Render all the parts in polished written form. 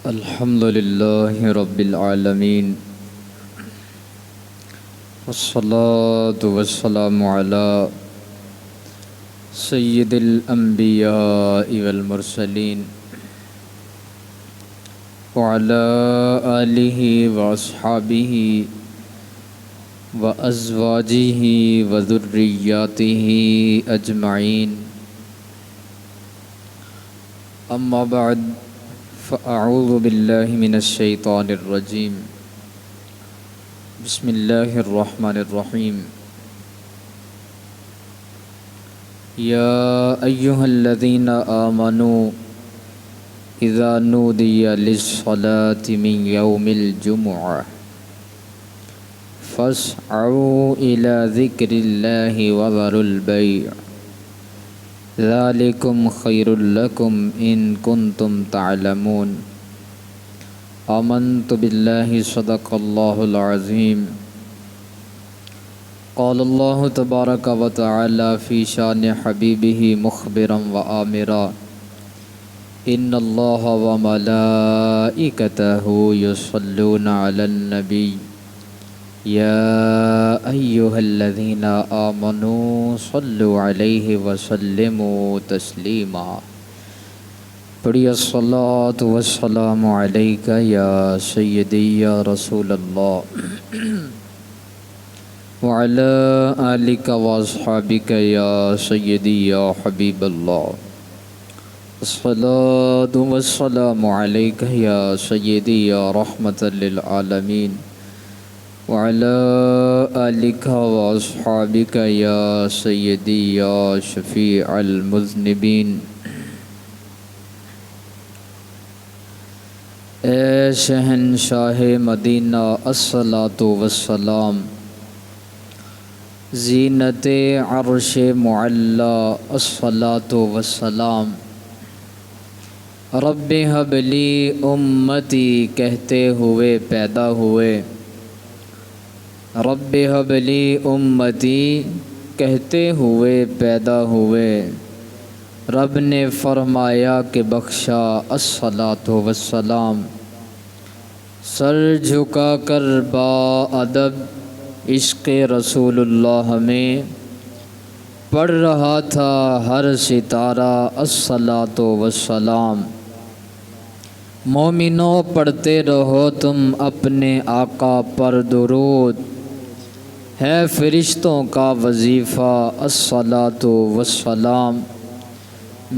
الحمد لله رب العالمين والصلاة والسلام على سيد الأنبياء والمرسلين وعلى آله وأصحابه وأزواجه وذرياته أجمعين. أما بعد فأعوذ بالله من الشيطان الرجيم. بسم الله الرحمن الرحيم. يا أيها الذين آمنوا إذا نودي للصلاة من يوم الجمعة فاسعوا إلى ذكر الله وذروا البيع ذلكم خير لكم إن كنتم تعلمون. آمنت بالله صدق الله العظيم. قال الله تبارك وتعالى في شان حبيبه مخبرا وآمرا إن الله وملائكته يصلون على النبي يا أيها الذين آمنوا صلوا عليه وسلموا تسليما. پڑھی الصلاة والسلام عليك يا سيدي يا رسول الله وعلى آلك وأصحابك يا سيدي يا حبيب الله. الصلاة والسلام عليك يا سيدي يا رحمة للعالمين وعلى آلك وأصحابك يا سيدي يا شفيع المذنبين. اے شہنشاہ مدینہ الصلاۃ والسلام، زینت عرش معلی الصلاۃ والسلام، رب ہب لی امتی کہتے ہوئے پیدا ہوئے، رب ہب لی امتی کہتے ہوئے پیدا ہوئے، رب نے فرمایا کہ بخشا الصلاۃ والسلام. سر جھکا کر با ادب عشق رسول اللہ میں پڑھ رہا تھا ہر ستارہ الصلاۃ والسلام. مومنوں پڑھتے رہو تم اپنے آقا پر درود، ہے فرشتوں کا وظیفہ الصلاۃ والسلام.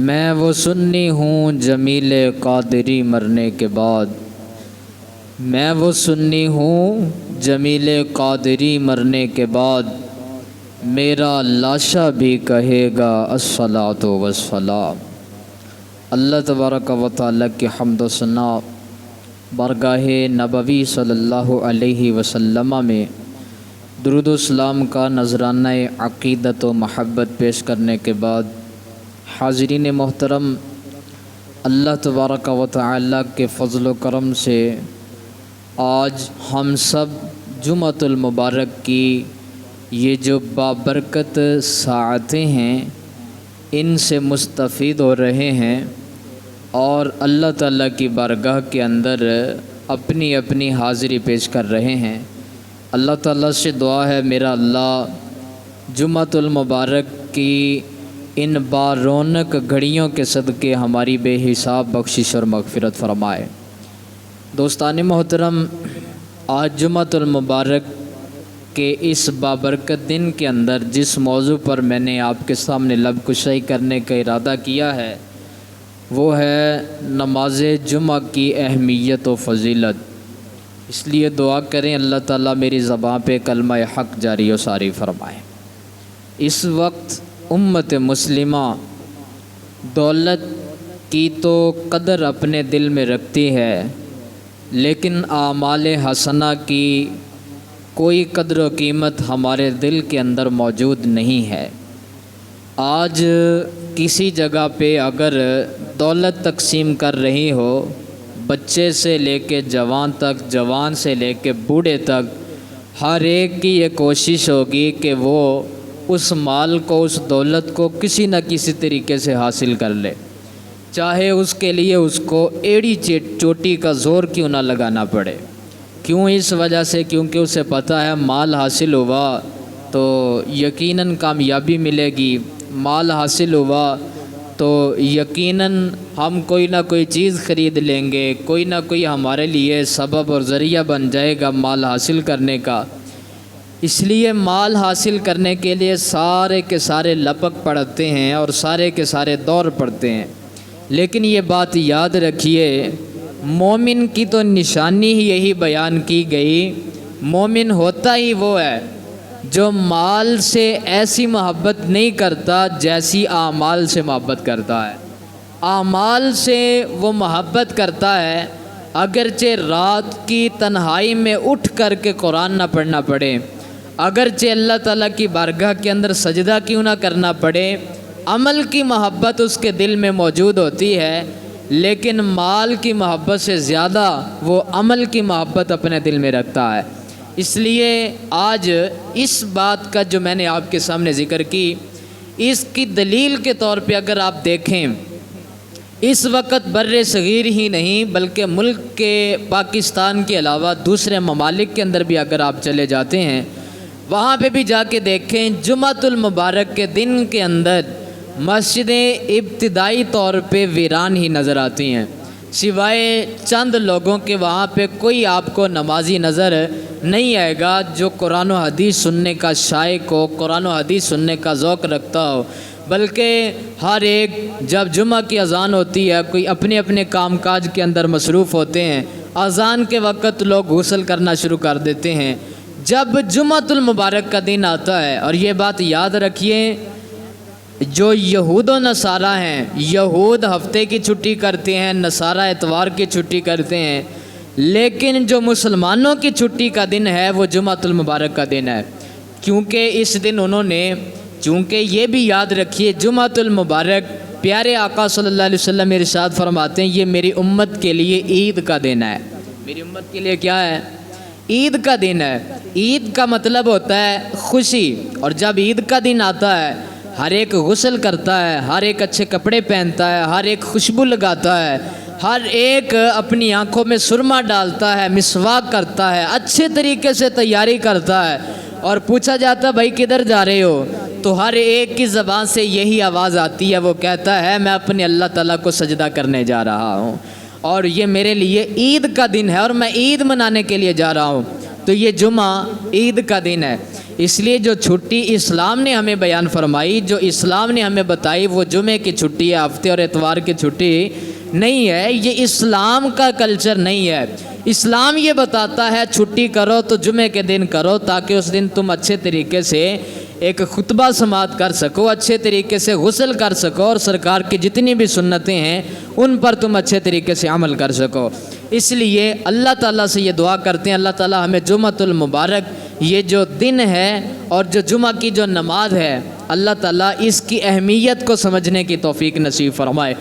میں وہ سنی ہوں جمیل قادری مرنے کے بعد، میں وہ سنی ہوں جمیل قادری مرنے کے بعد، میرا لاشا بھی کہے گا الصلاۃ والسلام. اللہ تبارک و تعالیٰ کی حمد و ثنا بارگاہ نبوی صلی اللہ علیہ وسلم میں درود و سلام کا نذرانہ عقیدت و محبت پیش کرنے کے بعد، حاضرین محترم، اللہ تبارک و تعالیٰ کے فضل و کرم سے آج ہم سب جمعۃ المبارک کی یہ جو بابرکت ساعتیں ہیں ان سے مستفید ہو رہے ہیں اور اللہ تعالیٰ کی بارگاہ کے اندر اپنی اپنی حاضری پیش کر رہے ہیں. اللہ تعالیٰ سے دعا ہے میرا اللہ جمعۃ المبارک کی ان بارونق گھڑیوں کے صدقے ہماری بے حساب بخشش اور مغفرت فرمائے. دوستان محترم، آج جمعۃ المبارک کے اس بابرکت دن کے اندر جس موضوع پر میں نے آپ کے سامنے لب کشائی کرنے کا ارادہ کیا ہے وہ ہے نماز جمعہ کی اہمیت و فضیلت. اس لیے دعا کریں اللہ تعالیٰ میری زبان پہ کلمہ حق جاری و ساری فرمائے. اس وقت امت مسلمہ دولت کی تو قدر اپنے دل میں رکھتی ہے، لیکن اعمال حسنہ کی کوئی قدر و قیمت ہمارے دل کے اندر موجود نہیں ہے. آج کسی جگہ پہ اگر دولت تقسیم کر رہی ہو، بچے سے لے کے جوان تک، جوان سے لے کے بوڑھے تک، ہر ایک کی یہ کوشش ہوگی کہ وہ اس مال کو، اس دولت کو کسی نہ کسی طریقے سے حاصل کر لے. چاہے اس کے لیے اس کو ایڑی چوٹی کا زور کیوں نہ لگانا پڑے۔ کیوں؟ اس وجہ سے کیونکہ اسے پتہ ہے مال حاصل ہوا تو یقیناً کامیابی ملے گی، مال حاصل ہوا تو یقیناً ہم کوئی نہ کوئی چیز خرید لیں گے، کوئی نہ کوئی ہمارے لیے سبب اور ذریعہ بن جائے گا مال حاصل کرنے کا۔ اس لیے مال حاصل کرنے کے لیے سارے کے سارے لپک پڑتے ہیں اور سارے کے سارے دور پڑتے ہیں، لیکن یہ بات یاد رکھیے مومن کی تو نشانی ہی یہی بیان کی گئی۔ مومن ہوتا ہی وہ ہے جو مال سے ایسی محبت نہیں کرتا جیسی اعمال سے محبت کرتا ہے۔ اعمال سے وہ محبت کرتا ہے اگرچہ رات کی تنہائی میں اٹھ کر کے قرآن نہ پڑھنا پڑے، اگرچہ اللہ تعالیٰ کی بارگاہ کے اندر سجدہ کیوں نہ کرنا پڑے، عمل کی محبت اس کے دل میں موجود ہوتی ہے، لیکن مال کی محبت سے زیادہ وہ عمل کی محبت اپنے دل میں رکھتا ہے۔ اس لیے آج اس بات کا جو میں نے آپ کے سامنے ذکر کی، اس کی دلیل کے طور پہ اگر آپ دیکھیں، اس وقت بر صغیر ہی نہیں بلکہ ملک کے پاکستان کے علاوہ دوسرے ممالک کے اندر بھی اگر آپ چلے جاتے ہیں، وہاں پہ بھی جا کے دیکھیں جمعۃ المبارک کے دن کے اندر مسجدیں ابتدائی طور پہ ویران ہی نظر آتی ہیں، سوائے چند لوگوں کے وہاں پہ کوئی آپ کو نمازی نظر نہیں آئے گا جو قرآن و حدیث سننے کا شائق ہو، قرآن و حدیث سننے کا ذوق رکھتا ہو، بلکہ ہر ایک جب جمعہ کی اذان ہوتی ہے کوئی اپنے اپنے کام کاج کے اندر مصروف ہوتے ہیں، اذان کے وقت لوگ غسل کرنا شروع کر دیتے ہیں۔ جب جمعۃ المبارک کا دن آتا ہے، اور یہ بات یاد رکھیے جو یہود و نصارہ ہیں، یہود ہفتے کی چھٹی کرتے ہیں، نصارہ اتوار کی چھٹی کرتے ہیں، لیکن جو مسلمانوں کی چھٹی کا دن ہے وہ جمعۃ المبارک کا دن ہے، کیونکہ اس دن انہوں نے، چونکہ یہ بھی یاد رکھیے جمعۃ المبارک پیارے آقا صلی اللہ علیہ وسلم ارشاد فرماتے ہیں یہ میری امت کے لیے عید کا دن ہے۔ میری امت کے لیے کیا ہے؟ عید کا دن ہے۔ عید کا مطلب ہوتا ہے خوشی، اور جب عید کا دن آتا ہے ہر ایک غسل کرتا ہے، ہر ایک اچھے کپڑے پہنتا ہے، ہر ایک خوشبو لگاتا ہے، ہر ایک اپنی آنکھوں میں سرما ڈالتا ہے، مسواک کرتا ہے، اچھے طریقے سے تیاری کرتا ہے، اور پوچھا جاتا بھائی کدھر جا رہے ہو تو ہر ایک کی زبان سے یہی آواز آتی ہے، وہ کہتا ہے میں اپنے اللہ تعالیٰ کو سجدہ کرنے جا رہا ہوں اور یہ میرے لیے عید کا دن ہے اور میں عید منانے کے لیے جا رہا ہوں۔ تو یہ جمعہ عید کا دن ہے، اس لیے جو چھٹی اسلام نے ہمیں بیان فرمائی، جو اسلام نے ہمیں بتائی، وہ جمعے کی چھٹی ہے، ہفتے اور اتوار کی چھٹی نہیں ہے۔ یہ اسلام کا کلچر نہیں ہے۔ اسلام یہ بتاتا ہے چھٹی کرو تو جمعے کے دن کرو تاکہ اس دن تم اچھے طریقے سے ایک خطبہ سماعت کر سکو، اچھے طریقے سے غسل کر سکو، اور سرکار کی جتنی بھی سنتیں ہیں ان پر تم اچھے طریقے سے عمل کر سکو۔ اس لیے اللہ تعالیٰ سے یہ دعا کرتے ہیں اللہ تعالیٰ ہمیں جمعۃ المبارک یہ جو دن ہے اور جو جمعہ کی جو نماز ہے، اللہ تعالیٰ اس کی اہمیت کو سمجھنے کی توفیق نصیب فرمائے۔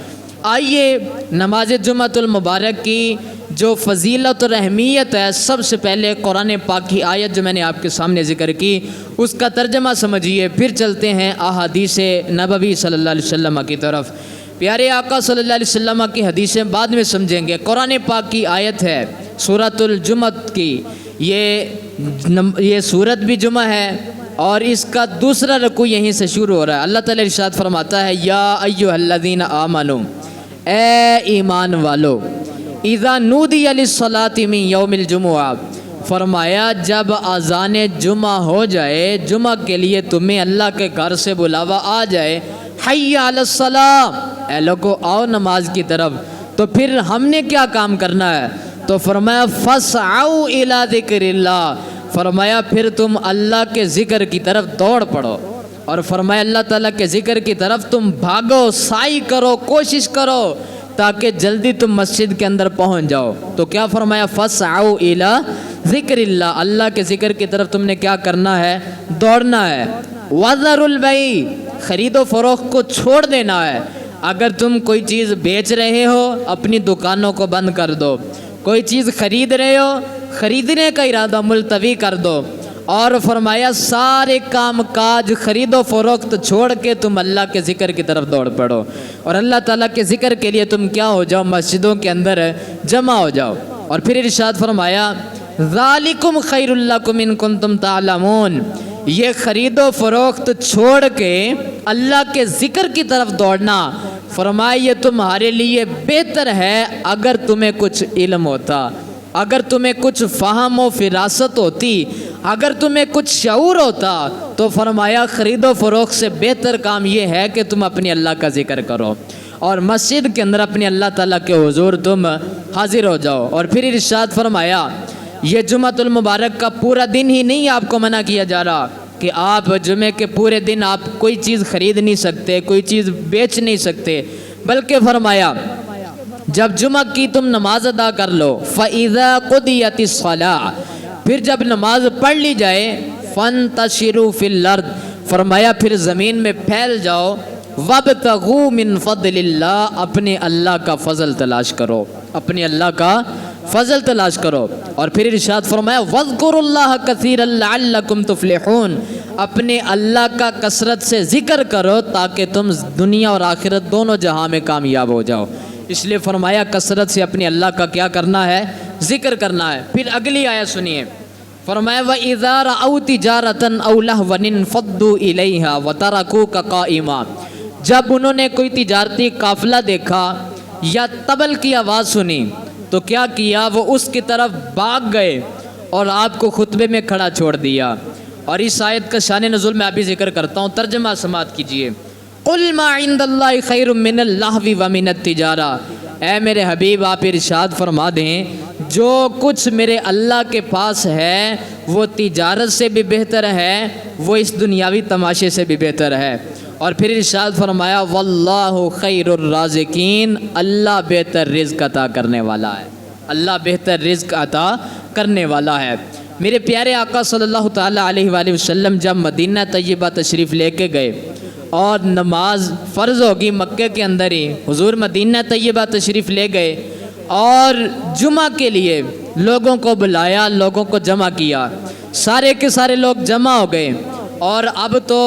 آئیے نماز جمعۃ المبارک کی جو فضیلت اور اہمیت ہے، سب سے پہلے قرآن پاک کی آیت جو میں نے آپ کے سامنے ذکر کی اس کا ترجمہ سمجھیے، پھر چلتے ہیں احادیث نبوی صلی اللہ علیہ وسلم کی طرف۔ پیارے آقا صلی اللہ علیہ وسلم کی حدیثیں بعد میں سمجھیں گے۔ قرآن پاک کی آیت ہے سورۃ الجمعہ کی، یہ سورت بھی جمعہ ہے اور اس کا دوسرا رکوع یہیں سے شروع ہو رہا ہے۔ اللہ تعالیٰ ارشاد فرماتا ہے یا ایھا الذین آمنوا، اے ایمان والو، اذا نودی للصلاۃ من یوم الجمعہ، فرمایا جب اذان جمعہ ہو جائے، جمعہ کے لیے تمہیں اللہ کے گھر سے بلاوا آ جائے، حی علی الصلاۃ، اے لوگو آؤ نماز کی طرف، تو پھر ہم نے کیا کام کرنا ہے؟ تو فرمایا فاسعوا الی ذکر اللہ، فرمایا پھر تم اللہ کے ذکر کی طرف دوڑ پڑو، اور فرمایا اللہ تعالیٰ کے ذکر کی طرف تم بھاگو، سعی کرو، کوشش کرو تاکہ جلدی تم مسجد کے اندر پہنچ جاؤ۔ تو کیا فرمایا فاسعوا الی ذکر اللہ، اللہ کے ذکر کی طرف تم نے کیا کرنا ہے؟ دوڑنا ہے۔ وذروا البیع، خرید و فروخت کو چھوڑ دینا ہے۔ اگر تم کوئی چیز بیچ رہے ہو اپنی دکانوں کو بند کر دو، کوئی چیز خرید رہے ہو خریدنے کا ارادہ ملتوی کر دو، اور فرمایا سارے کام کاج خرید و فروخت چھوڑ کے تم اللہ کے ذکر کی طرف دوڑ پڑو، اور اللہ تعالیٰ کے ذکر کے لیے تم کیا ہو جاؤ، مسجدوں کے اندر جمع ہو جاؤ۔ اور پھر ارشاد فرمایا ذالکم خیر لکم ان کنتم تعلمون، یہ خرید و فروخت چھوڑ کے اللہ کے ذکر کی طرف دوڑنا، فرمایا یہ تمہارے لیے بہتر ہے اگر تمہیں کچھ علم ہوتا، اگر تمہیں کچھ فہم و فراست ہوتی، اگر تمہیں کچھ شعور ہوتا تو فرمایا خرید و فروخت سے بہتر کام یہ ہے کہ تم اپنی اللہ کا ذکر کرو اور مسجد کے اندر اپنے اللہ تعالیٰ کے حضور تم حاضر ہو جاؤ۔ اور پھر ارشاد فرمایا یہ جمعۃ المبارک کا پورا دن ہی نہیں آپ کو منع کیا جا رہا کہ آپ جمعے کے پورے دن آپ کوئی چیز خرید نہیں سکتے، کوئی چیز بیچ نہیں سکتے، بلکہ فرمایا جب جمعہ کی تم نماز ادا کر لو فَإِذَا قُضِيَتِ الصَّلَاةُ، پھر جب نماز پڑھ لی جائے فَانْتَشِرُوا فِي الْأَرْضِ، فرمایا پھر زمین میں پھیل جاؤ، وَابْتَغُوا مِنْ فَضْلِ اللَّهِ، اپنے اللہ کا فضل تلاش کرو، اپنے اللہ کا فضل تلاش کرو۔ اور پھر ارشاد فرمایا وَاذْكُرُوا اللَّهَ كَثِيرًا لَعَلَّكُمْ تُفْلِحُونَ، اپنے اللہ کا کثرت سے ذکر کرو تاکہ تم دنیا اور آخرت دونوں جہاں میں کامیاب ہو جاؤ۔ اس لیے فرمایا کثرت سے اپنے اللہ کا کیا کرنا ہے، ذکر کرنا ہے۔ پھر اگلی آیت سنیے، فرمایا وَإِذَا رَأَوْا تِجَارَةً أَوْ لَهْوًا انفَضُّوا إِلَيْهَا وَتَرَكُوكَ قَائِمًا، جب انہوں نے کوئی تجارتی قافلہ دیکھا یا طبل کی آواز سنی تو کیا کیا، وہ اس کی طرف بھاگ گئے اور آپ کو خطبے میں کھڑا چھوڑ دیا۔ اور اس آیت کا شان نزول میں ابھی ذکر کرتا ہوں، ترجمہ سماعت کیجئے۔ قُلْ مَا عِنْدَ اللَّهِ خَيْرٌ مِّنَ اللَّهْوِ وَمِنَ التِّجَارَةِ، اے میرے حبیب آپ ارشاد فرما دیں جو کچھ میرے اللہ کے پاس ہے وہ تجارت سے بھی بہتر ہے، وہ اس دنیاوی تماشے سے بھی بہتر ہے۔ اور پھر ارشاد فرمایا واللہ خیر الرازقین، اللہ بہتر رزق عطا کرنے والا ہے، اللہ بہتر رزق عطا کرنے والا ہے۔ میرے پیارے آقا صلی اللہ تعالیٰ علیہ وآلہ وسلم جب مدینہ طیبہ تشریف لے کے گئے اور نماز فرض ہوگی مکے کے اندر ہی، حضور مدینہ طیبہ تشریف لے گئے اور جمعہ کے لیے لوگوں کو بلایا، لوگوں کو جمع کیا، سارے کے سارے لوگ جمع ہو گئے۔ اور اب تو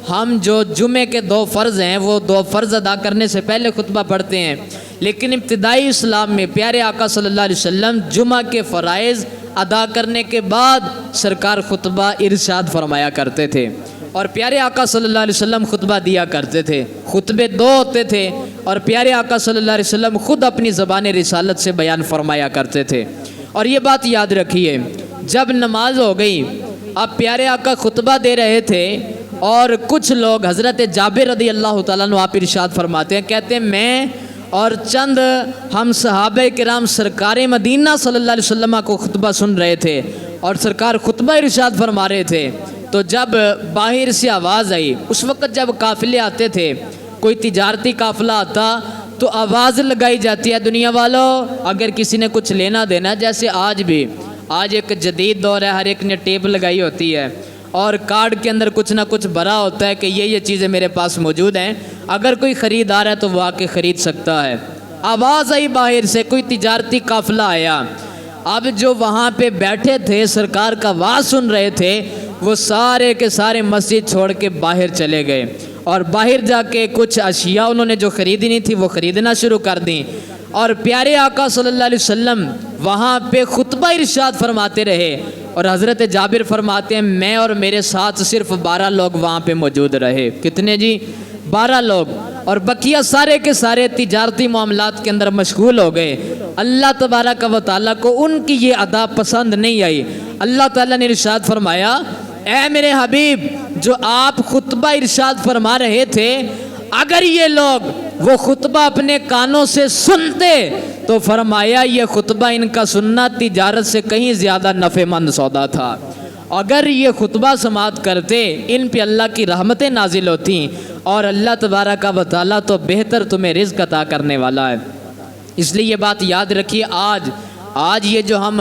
ہم جو جمعے کے 2 فرض ہیں وہ 2 فرض ادا کرنے سے پہلے خطبہ پڑھتے ہیں، لیکن ابتدائی اسلام میں پیارے آقا صلی اللہ علیہ وسلم جمعہ کے فرائض ادا کرنے کے بعد سرکار خطبہ ارشاد فرمایا کرتے تھے، اور پیارے آقا صلی اللہ علیہ وسلم خطبہ دیا کرتے تھے، خطبے 2 ہوتے تھے، اور پیارے آقا صلی اللہ علیہ وسلم خود اپنی زبان رسالت سے بیان فرمایا کرتے تھے۔ اور یہ بات یاد رکھیے، جب نماز ہو گئی اب پیارے آقا خطبہ دے رہے تھے اور کچھ لوگ، حضرت جابر رضی اللہ تعالیٰ عنہ آپ ارشاد فرماتے ہیں، کہتے ہیں میں اور چند ہم صحابہ کرام سرکار مدینہ صلی اللہ علیہ وسلم کو خطبہ سن رہے تھے اور سرکار خطبہ ارشاد فرما رہے تھے، تو جب باہر سے آواز آئی، اس وقت جب قافلے آتے تھے، کوئی تجارتی قافلہ آتا تو آواز لگائی جاتی ہے دنیا والوں اگر کسی نے کچھ لینا دینا، جیسے آج بھی، آج ایک جدید دور ہے، ہر ایک نے ٹیپ لگائی ہوتی ہے اور کارڈ کے اندر کچھ نہ کچھ بھرا ہوتا ہے کہ یہ چیزیں میرے پاس موجود ہیں، اگر کوئی خریدار ہے تو وہ آ کے خرید سکتا ہے۔ آواز آئی باہر سے، کوئی تجارتی قافلہ آیا، اب جو وہاں پہ بیٹھے تھے سرکار کا واز سن رہے تھے وہ سارے کے سارے مسجد چھوڑ کے باہر چلے گئے اور باہر جا کے کچھ اشیاء انہوں نے جو خریدنی تھی وہ خریدنا شروع کر دیں، اور پیارے آقا صلی اللہ علیہ وسلم وہاں پہ خطبہ ارشاد فرماتے رہے، اور حضرت جابر فرماتے ہیں میں اور میرے ساتھ صرف 12 لوگ وہاں پہ موجود رہے۔ کتنے جی؟ 12 لوگ، اور بقیہ سارے کے سارے تجارتی معاملات کے اندر مشغول ہو گئے۔ اللہ تبارک و تعالیٰ کو ان کی یہ ادا پسند نہیں آئی۔ اللہ تعالیٰ نے ارشاد فرمایا اے میرے حبیب جو آپ خطبہ ارشاد فرما رہے تھے، اگر یہ لوگ وہ خطبہ اپنے کانوں سے سنتے تو فرمایا یہ خطبہ ان کا سننا تجارت سے کہیں زیادہ نفع مند سودا تھا۔ اگر یہ خطبہ سماعت کرتے ان پہ اللہ کی رحمتیں نازل ہوتی، اور اللہ تبارک و تعالیٰ تو بہتر تمہیں رزق عطا کرنے والا ہے۔ اس لیے یہ بات یاد رکھیے، آج یہ جو ہم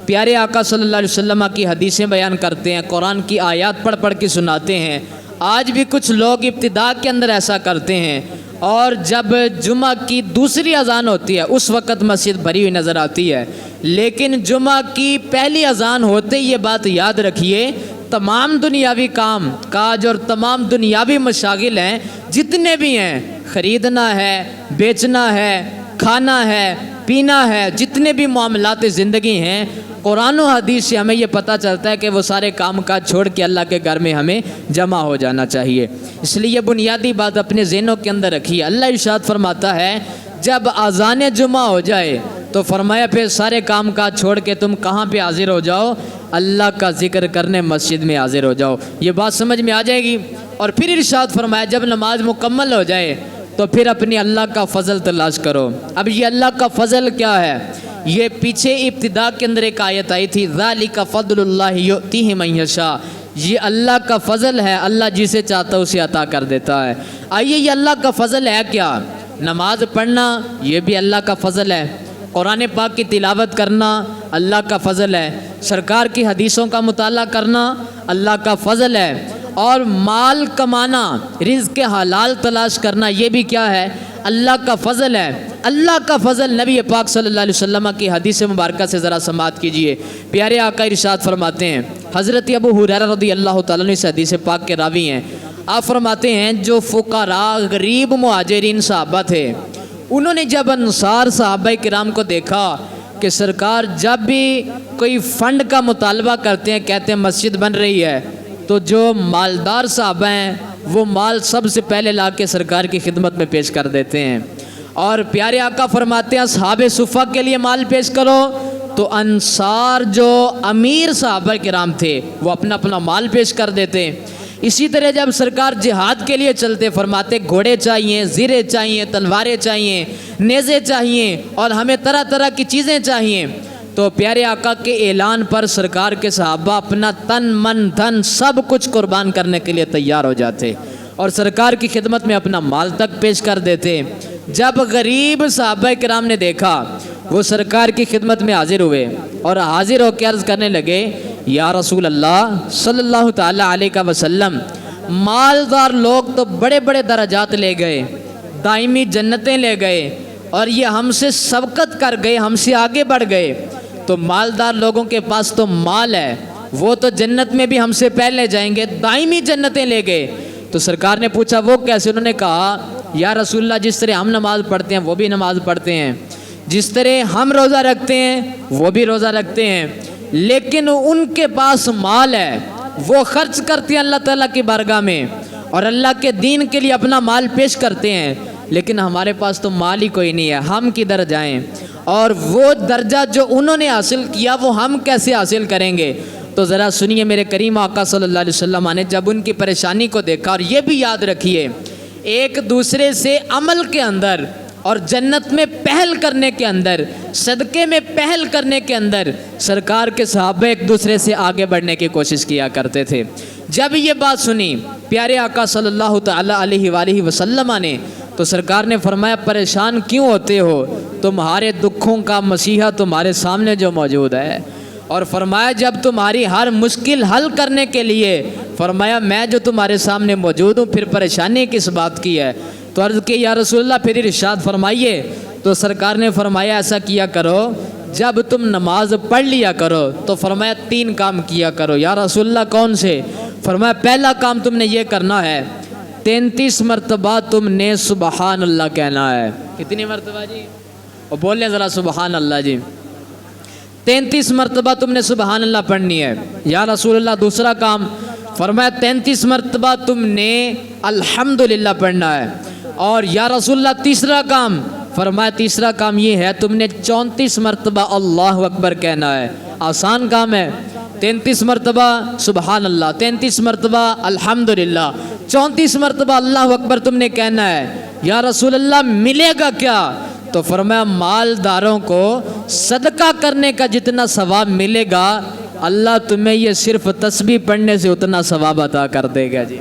پیارے آقا صلی اللہ علیہ وسلم کی حدیثیں بیان کرتے ہیں، قرآن کی آیات پڑھ پڑھ کے سناتے ہیں، آج بھی کچھ لوگ ابتداء کے اندر ایسا کرتے ہیں۔ اور جب جمعہ کی دوسری اذان ہوتی ہے اس وقت مسجد بھری ہوئی نظر آتی ہے، لیکن جمعہ کی پہلی اذان ہوتے ہی یہ بات یاد رکھیے، تمام دنیاوی کام کاج اور تمام دنیاوی مشاغل ہیں جتنے بھی ہیں، خریدنا ہے، بیچنا ہے، کھانا ہے، پینا ہے، جتنے بھی معاملات زندگی ہیں، قرآن و حدیث سے ہمیں یہ پتہ چلتا ہے کہ وہ سارے کام کاج چھوڑ کے اللہ کے گھر میں ہمیں جمع ہو جانا چاہیے۔ اس لیے یہ بنیادی بات اپنے ذہنوں کے اندر رکھیے۔ اللہ ارشاد فرماتا ہے جب اذان جمعہ ہو جائے تو فرمایا پھر سارے کام کاج چھوڑ کے تم کہاں پہ حاضر ہو جاؤ؟ اللہ کا ذکر کرنے مسجد میں حاضر ہو جاؤ۔ یہ بات سمجھ میں آ جائے گی۔ اور پھر ارشاد فرمایا جب نماز مکمل ہو جائے تو پھر اپنی اللہ کا فضل تلاش کرو۔ اب یہ اللہ کا فضل کیا ہے؟ یہ پیچھے ابتدا کے اندر ایک آیت آئی تھی، ذالک فضل اللہ یؤتیہ من یشاء، یہ اللہ کا فضل ہے، اللہ جسے چاہتا ہے اسے عطا کر دیتا ہے۔ آئیے یہ اللہ کا فضل ہے کیا؟ نماز پڑھنا یہ بھی اللہ کا فضل ہے، قرآن پاک کی تلاوت کرنا اللہ کا فضل ہے، سرکار کی حدیثوں کا مطالعہ کرنا اللہ کا فضل ہے، اور مال کمانا، رزق حلال تلاش کرنا یہ بھی کیا ہے؟ اللہ کا فضل ہے۔ اللہ کا فضل نبی پاک صلی اللہ علیہ وسلم کی حدیث مبارکہ سے ذرا سماعت کیجئے۔ پیارے آقا ارشاد فرماتے ہیں، حضرت ابو ہریرہ رضی اللہ تعالیٰ عنہ اس حدیث پاک کے راوی ہیں، آپ فرماتے ہیں جو فقراء غریب مہاجرین صحابہ تھے، انہوں نے جب انصار صحابہ کرام کو دیکھا کہ سرکار جب بھی کوئی فنڈ کا مطالبہ کرتے ہیں، کہتے ہیں مسجد بن رہی ہے، تو جو مالدار صحابہ ہیں وہ مال سب سے پہلے لا کے سرکار کی خدمت میں پیش کر دیتے ہیں۔ اور پیارے آقا فرماتے ہیں اصحاب صفہ کے لیے مال پیش کرو، تو انصار جو امیر صحابہ کرام تھے وہ اپنا اپنا مال پیش کر دیتے ہیں۔ اسی طرح جب سرکار جہاد کے لیے چلتے فرماتے گھوڑے چاہیے، زرے چاہیے، تلواریں چاہیے، نیزے چاہیے، اور ہمیں طرح طرح کی چیزیں چاہیے، تو پیارے آقا کے اعلان پر سرکار کے صحابہ اپنا تن من دھن سب کچھ قربان کرنے کے لیے تیار ہو جاتے اور سرکار کی خدمت میں اپنا مال تک پیش کر دیتے۔ جب غریب صحابہ کرام نے دیکھا وہ سرکار کی خدمت میں حاضر ہوئے اور حاضر ہو کے عرض کرنے لگے، یا رسول اللہ صلی اللہ تعالیٰ علیہ وسلم، مالدار لوگ تو بڑے بڑے درجات لے گئے، دائمی جنتیں لے گئے، اور یہ ہم سے سبقت کر گئے، ہم سے آگے بڑھ گئے، تو مالدار لوگوں کے پاس تو مال ہے، وہ تو جنت میں بھی ہم سے پہلے جائیں گے، دائمی جنتیں لے گئے۔ تو سرکار نے پوچھا وہ کیسے؟ انہوں نے کہا یا رسول اللہ جس طرح ہم نماز پڑھتے ہیں وہ بھی نماز پڑھتے ہیں، جس طرح ہم روزہ رکھتے ہیں وہ بھی روزہ رکھتے ہیں، لیکن ان کے پاس مال ہے، وہ خرچ کرتے ہیں اللہ تعالیٰ کی بارگاہ میں اور اللہ کے دین کے لیے اپنا مال پیش کرتے ہیں، لیکن ہمارے پاس تو مال ہی کوئی نہیں ہے، ہم کدھر جائیں؟ اور وہ درجہ جو انہوں نے حاصل کیا وہ ہم کیسے حاصل کریں گے؟ تو ذرا سنیے میرے کریم آقا صلی اللہ علیہ وسلم نے جب ان کی پریشانی کو دیکھا، اور یہ بھی یاد رکھیے ایک دوسرے سے عمل کے اندر اور جنت میں پہل کرنے کے اندر، صدقے میں پہل کرنے کے اندر سرکار کے صحابہ ایک دوسرے سے آگے بڑھنے کی کوشش کیا کرتے تھے۔ جب یہ بات سنی پیارے آقا صلی اللہ تعالیٰ علیہ وآلہ وسلم نے تو سرکار نے فرمایا پریشان کیوں ہوتے ہو؟ تمہارے دکھوں کا مسیحا تمہارے سامنے جو موجود ہے، اور فرمایا جب تمہاری ہر مشکل حل کرنے کے لیے فرمایا میں جو تمہارے سامنے موجود ہوں، پھر پریشانی کس بات کی ہے؟ تو عرض کی یا رسول اللہ پھر ارشاد فرمائیے۔ تو سرکار نے فرمایا ایسا کیا کرو جب تم نماز پڑھ لیا کرو تو فرمایا 3 کام کیا کرو۔ یا رسول اللہ کون سے؟ فرمایا پہلا کام تم نے یہ کرنا ہے 33 مرتبہ تم نے سبحان اللہ کہنا ہے۔ کتنی مرتبہ جی؟ اور بولیں ذرا سبحان اللہ جی۔ 33 مرتبہ تم نے سبحان اللہ پڑھنی ہے۔ یا رسول اللہ دوسرا کام؟ فرمایا 33 مرتبہ تم نے الحمدللہ پڑھنا ہے۔ اور یا رسول اللہ تیسرا کام؟ فرمایا تیسرا کام یہ ہے تم نے 34 مرتبہ اللہ اکبر کہنا ہے۔ آسان کام ہے، 33 مرتبہ سبحان اللہ، 33 مرتبہ الحمدللہ، 34 مرتبہ اللہ اکبر تم نے کہنا ہے۔ یا رسول اللہ ملے گا کیا؟ تو فرمایا مالداروں کو صدقہ کرنے کا جتنا ثواب ملے گا اللہ تمہیں یہ صرف تسبیح پڑھنے سے اتنا ثواب عطا کر دے گا جی۔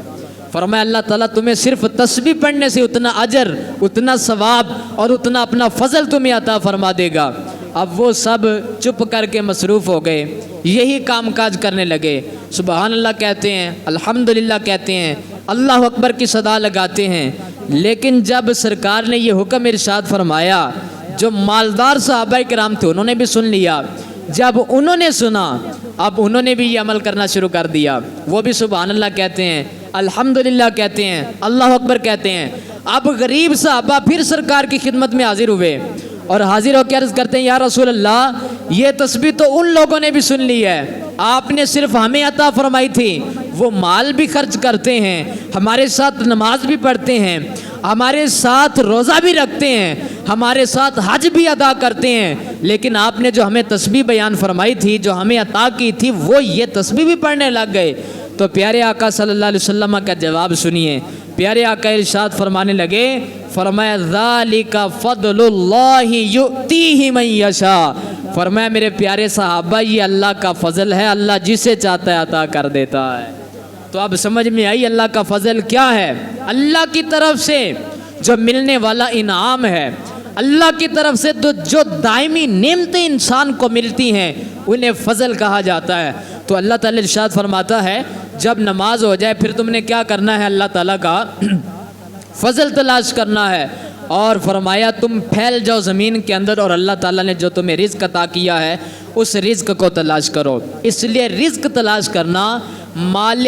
فرمایا اللہ تعالیٰ تمہیں صرف تسبیح پڑھنے سے اتنا اجر، اتنا ثواب اور اتنا اپنا فضل تمہیں عطا فرما دے گا۔ اب وہ سب چپ کر کے مصروف ہو گئے، یہی کام کاج کرنے لگے، سبحان اللہ کہتے ہیں، الحمدللہ کہتے ہیں، اللہ اکبر کی صدا لگاتے ہیں، لیکن جب سرکار نے یہ حکم ارشاد فرمایا، جو مالدار صحابہ کرام تھے انہوں نے بھی سن لیا، جب انہوں نے سنا اب انہوں نے بھی یہ عمل کرنا شروع کر دیا، وہ بھی سبحان اللہ کہتے ہیں، الحمدللہ کہتے ہیں، اللہ اکبر کہتے ہیں۔ اب غریب صحابہ پھر سرکار کی خدمت میں حاضر ہوئے اور حاضر ہو کے عرض کرتے ہیں، یا رسول اللہ یہ تسبیح تو ان لوگوں نے بھی سن لی ہے، آپ نے صرف ہمیں عطا فرمائی تھی، وہ مال بھی خرچ کرتے ہیں، ہمارے ساتھ نماز بھی پڑھتے ہیں، ہمارے ساتھ روزہ بھی رکھتے ہیں، ہمارے ساتھ حج بھی ادا کرتے ہیں، لیکن آپ نے جو ہمیں تسبیح بیان فرمائی تھی، جو ہمیں عطا کی تھی، وہ یہ تسبیح بھی پڑھنے لگ گئے۔ تو پیارے آقا صلی اللہ علیہ وسلم کا جواب سنیے، پیارے آقا ارشاد فرمانے لگے، فرمایا ذالک فضل اللہ یؤتیہ من یشاء، فرمایا میرے پیارے صحابہ یہ اللہ کا فضل ہے، اللہ جسے چاہتا ہے عطا کر دیتا ہے۔ تو اب سمجھ میں آئی اللہ کا فضل کیا ہے؟ اللہ کی طرف سے جو ملنے والا انعام ہے، اللہ کی طرف سے جو دائمی نعمتیں انسان کو ملتی ہیں انہیں فضل کہا جاتا ہے۔ تو اللہ تعالی ارشاد فرماتا ہے جب نماز ہو جائے پھر تم نے کیا کرنا ہے؟ اللہ تعالیٰ کا فضل تلاش کرنا ہے، اور فرمایا تم پھیل جاؤ زمین کے اندر اور اللہ تعالیٰ نے جو تمہیں رزق عطا کیا ہے اس رزق کو تلاش کرو۔ اس لیے رزق تلاش کرنا، مال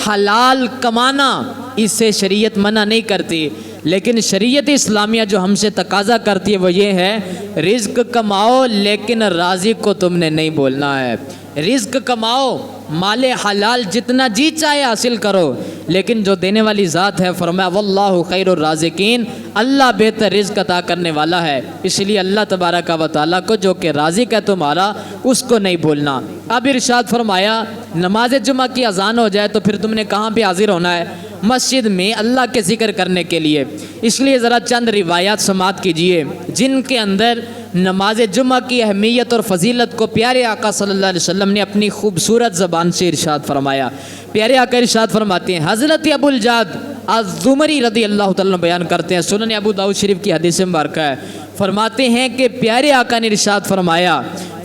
حلال کمانا، اس سے شریعت منع نہیں کرتی، لیکن شریعت اسلامیہ جو ہم سے تقاضا کرتی ہے وہ یہ ہے رزق کماؤ لیکن رازق کو تم نے نہیں بولنا ہے۔ رزق کماؤ، مال حلال جتنا جی چاہے حاصل کرو، لیکن جو دینے والی ذات ہے فرمایا واللہ خیر الرازقین، اللہ بہتر رزق عطا کرنے والا ہے، اس لیے اللہ تبارک و تعالیٰ کو جو کہ رازق ہے تمہارا اس کو نہیں بولنا۔ اب ارشاد فرمایا نماز جمعہ کی اذان ہو جائے تو پھر تم نے کہاں پہ حاضر ہونا ہے؟ مسجد میں اللہ کے ذکر کرنے کے لیے۔ اس لیے ذرا چند روایات سماعت کیجئے جن کے اندر نماز جمعہ کی اہمیت اور فضیلت کو پیارے آقا صلی اللہ علیہ وسلم نے اپنی خوبصورت زبان سے ارشاد فرمایا۔ پیارے آقا ارشاد فرماتے ہیں، حضرت ابو الجعد الزمری رضی اللہ تعالیٰ بیان کرتے ہیں، سنن ابو داؤد شریف کی حدیث مبارکہ ہے، فرماتے ہیں کہ پیارے آقا نے ارشاد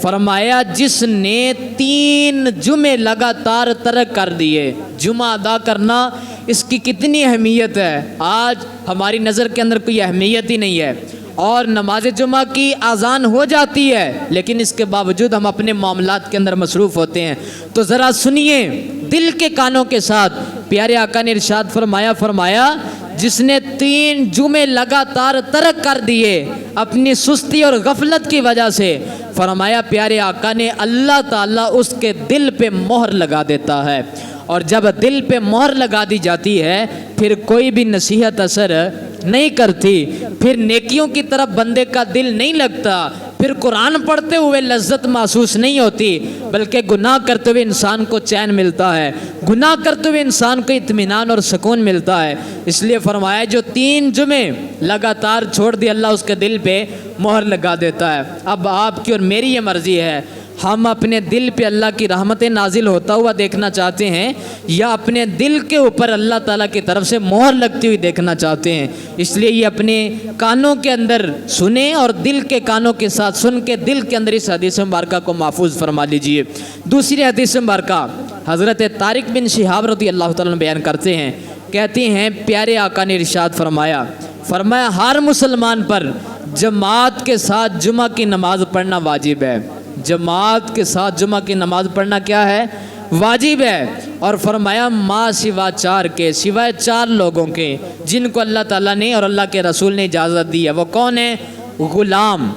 فرمایا جس نے 3 جمعے لگاتار ترک کر دیے، جمعہ ادا کرنا اس کی کتنی اہمیت ہے، آج ہماری نظر کے اندر کوئی اہمیت ہی نہیں ہے، اور نماز جمعہ کی اذان ہو جاتی ہے لیکن اس کے باوجود ہم اپنے معاملات کے اندر مصروف ہوتے ہیں۔ تو ذرا سنیے دل کے کانوں کے ساتھ، پیارے آقا نے ارشاد فرمایا جس نے 3 جمعے لگاتار ترک کر دیے اپنی سستی اور غفلت کی وجہ سے، فرمایا پیارے آقا نے اللہ تعالیٰ اس کے دل پہ مہر لگا دیتا ہے، اور جب دل پہ مہر لگا دی جاتی ہے پھر کوئی بھی نصیحت اثر نہیں کرتی، پھر نیکیوں کی طرف بندے کا دل نہیں لگتا، پھر قرآن پڑھتے ہوئے لذت محسوس نہیں ہوتی، بلکہ گناہ کرتے ہوئے انسان کو چین ملتا ہے، گناہ کرتے ہوئے انسان کو اطمینان اور سکون ملتا ہے۔ اس لیے فرمایا جو 3 جمعے لگاتار چھوڑ دی اللہ اس کے دل پہ مہر لگا دیتا ہے۔ اب آپ کی اور میری یہ مرضی ہے، ہم اپنے دل پہ اللہ کی رحمت نازل ہوتا ہوا دیکھنا چاہتے ہیں یا اپنے دل کے اوپر اللہ تعالیٰ کی طرف سے مہر لگتی ہوئی دیکھنا چاہتے ہیں؟ اس لیے یہ اپنے کانوں کے اندر سنیں اور دل کے کانوں کے ساتھ سن کے دل کے اندر اس حدیث مبارکہ کو محفوظ فرما لیجئے۔ دوسری حدیث مبارکہ حضرت طارق بن شہاب رضی اللہ تعالیٰ بیان کرتے ہیں، کہتے ہیں پیارے آقا نے ارشاد فرمایا ہر مسلمان پر جماعت کے ساتھ جمعہ کی نماز پڑھنا واجب ہے۔ جماعت کے ساتھ جمعہ کی نماز پڑھنا کیا ہے؟ واجب ہے۔ اور فرمایا ما سوا 4 کے، سوائے 4 لوگوں کے جن کو اللہ تعالیٰ نے اور اللہ کے رسول نے اجازت دی ہے۔ وہ کون ہے؟ غلام،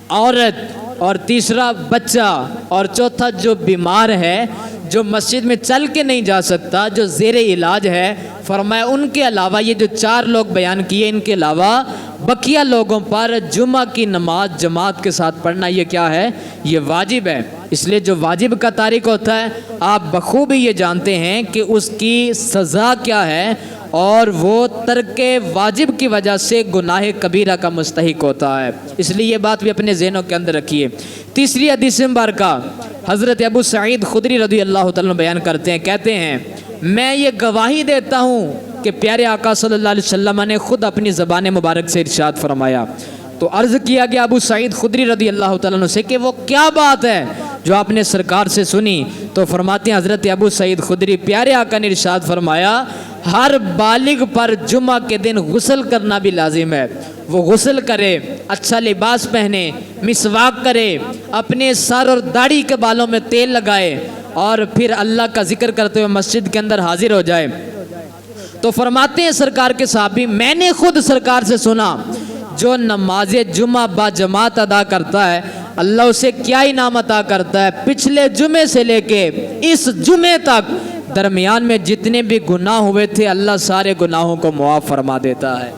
عورت، اور تیسرا بچہ، اور چوتھا جو بیمار ہے، جو مسجد میں چل کے نہیں جا سکتا، جو زیر علاج ہے۔ فرمایا ان کے علاوہ یہ جو 4 لوگ بیان کیے، ان کے علاوہ بقیہ لوگوں پر جمعہ کی نماز جماعت کے ساتھ پڑھنا یہ کیا ہے؟ یہ واجب ہے۔ اس لیے جو واجب کا تارک ہوتا ہے آپ بخوبی یہ جانتے ہیں کہ اس کی سزا کیا ہے، اور وہ ترک واجب کی وجہ سے گناہ کبیرہ کا مستحق ہوتا ہے۔ اس لیے یہ بات بھی اپنے ذہنوں کے اندر رکھیے۔ تیسری حدیث مبارکہ حضرت ابو سعید خدری رضی اللہ تعالیٰ بیان کرتے ہیں، کہتے ہیں میں یہ گواہی دیتا ہوں کہ پیارے آقا صلی اللہ علیہ وسلم نے خود اپنی زبان مبارک سے ارشاد فرمایا۔ تو عرض کیا گیا ابو سعید خدری رضی اللہ تعالیٰ عنہ سے کہ وہ کیا بات ہے جو آپ نے سرکار سے سنی؟ تو فرماتے ہیں حضرت ابو سعید خدری پیارے آقا نے ارشاد فرمایا ہر بالغ پر جمعہ کے دن غسل کرنا بھی لازم ہے۔ وہ غسل کرے، اچھا لباس پہنے، مسواک کرے، اپنے سر اور داڑھی کے بالوں میں تیل لگائے اور پھر اللہ کا ذکر کرتے ہوئے مسجد کے اندر حاضر ہو جائے۔ تو فرماتے ہیں سرکار کے صحابی، میں نے خود سرکار سے سنا جو نماز جمعہ با جماعت ادا کرتا ہے اللہ اسے کیا انعام عطا کرتا ہے، پچھلے جمعے سے لے کے اس جمعے تک درمیان میں جتنے بھی گناہ ہوئے تھے اللہ سارے گناہوں کو معاف فرما دیتا ہے،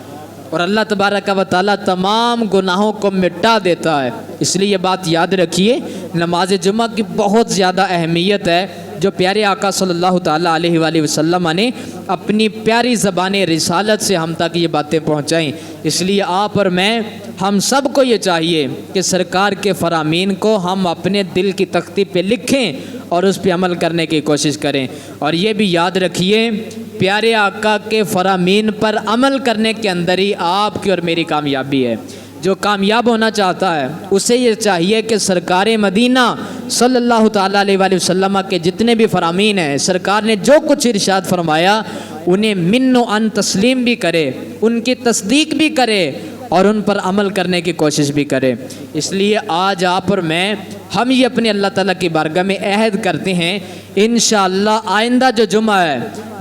اور اللہ تبارک و تعالیٰ تمام گناہوں کو مٹا دیتا ہے۔ اس لیے یہ بات یاد رکھیے، نماز جمعہ کی بہت زیادہ اہمیت ہے جو پیارے آقا صلی اللہ تعالیٰ علیہ وآلہ وسلم نے اپنی پیاری زبان رسالت سے ہم تک یہ باتیں پہنچائیں۔ اس لیے آپ اور میں ہم سب کو یہ چاہیے کہ سرکار کے فرامین کو ہم اپنے دل کی تختی پہ لکھیں اور اس پہ عمل کرنے کی کوشش کریں، اور یہ بھی یاد رکھیے پیارے آقا کے فرامین پر عمل کرنے کے اندر ہی آپ کی اور میری کامیابی ہے۔ جو کامیاب ہونا چاہتا ہے اسے یہ چاہیے کہ سرکار مدینہ صلی اللہ تعالیٰ علیہ وآلہ وسلم کے جتنے بھی فرامین ہیں، سرکار نے جو کچھ ارشاد فرمایا انہیں من و ان تسلیم بھی کرے، ان کی تصدیق بھی کرے اور ان پر عمل کرنے کی کوشش بھی کرے۔ اس لیے آج آپ اور میں ہم یہ اپنے اللہ تعالیٰ کی بارگاہ میں عہد کرتے ہیں، انشاءاللہ آئندہ جو جمعہ ہے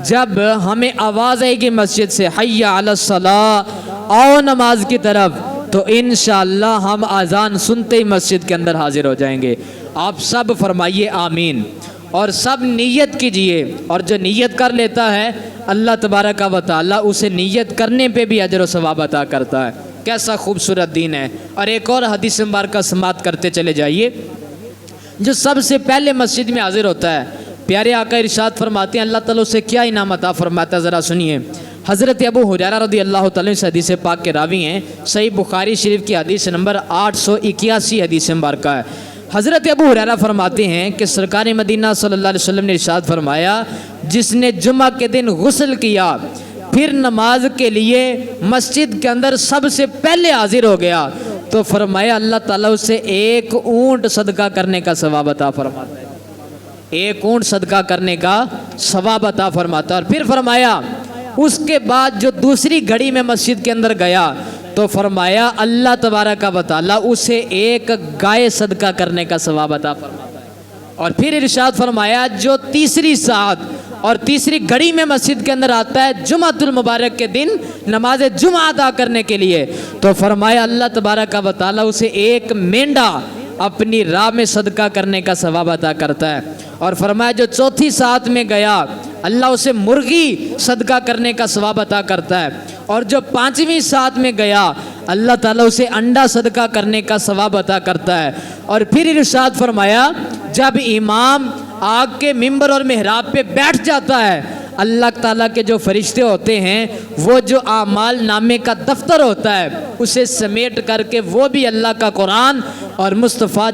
جب ہمیں آواز آئے گی مسجد سے حی علی الصلاۃ، آؤ نماز کی طرف، تو انشاءاللہ ہم اذان سنتے ہی مسجد کے اندر حاضر ہو جائیں گے۔ آپ سب فرمائیے آمین، اور سب نیت کیجئے، اور جو نیت کر لیتا ہے اللہ تبارک و تعالیٰ اسے نیت کرنے پہ بھی اجر و ثواب عطا کرتا ہے۔ کیسا خوبصورت دین ہے۔ اور ایک اور حدیث مبارکہ سماعت کرتے چلے جائیے، جو سب سے پہلے مسجد میں حاضر ہوتا ہے پیارے آقا ارشاد فرماتے ہیں اللہ تعالیٰ اسے کیا انعام عطا فرماتا ہے، ذرا سنیے۔ حضرت ابو حریرہ رضی اللہ تعالیٰ اس حدیث پاک کے راوی ہیں، صحیح بخاری شریف کی حدیث نمبر 881 حدیث مبارکہ ہے۔ حضرت ابو حریرہ فرماتے ہیں کہ سرکار مدینہ صلی اللہ علیہ وسلم نے ارشاد فرمایا، جس نے جمعہ کے دن غسل کیا پھر نماز کے لیے مسجد کے اندر سب سے پہلے حاضر ہو گیا تو فرمایا اللہ تعالیٰ اسے ایک اونٹ صدقہ کرنے کا ثواب عطا فرماتا ہے، ایک اونٹ صدقہ کرنے کا ثواب عطا فرماتا ہے۔ اور پھر فرمایا اس کے بعد جو دوسری گھڑی میں مسجد کے اندر گیا تو فرمایا اللہ تبارک و تعالیٰ اسے ایک گائے صدقہ کرنے کا ثواب عطا فرماتا ہے۔ اور پھر ارشاد فرمایا جو تیسری ساعت اور تیسری گھڑی میں مسجد کے اندر آتا ہے جمعۃ المبارک کے دن نماز جمعہ ادا کرنے کے لیے تو فرمایا اللہ تبارک و تعالیٰ اسے ایک مینڈا اپنی راہ میں صدقہ کرنے کا ثواب عطا کرتا ہے۔ اور فرمایا جو چوتھی ساعت میں گیا اللہ اسے مرغی صدقہ کرنے کا ثواب عطا کرتا ہے، اور جو پانچویں ساعت میں گیا اللہ تعالیٰ اسے انڈا صدقہ کرنے کا ثواب عطا کرتا ہے۔ اور پھر ارشاد فرمایا جب امام آگ کے ممبر اور محراب پہ بیٹھ جاتا ہے اللہ تعالیٰ کے جو فرشتے ہوتے ہیں وہ جو اعمال نامے کا دفتر ہوتا ہے اسے سمیٹ کر کے وہ بھی اللہ کا قرآن اور مصطفیٰ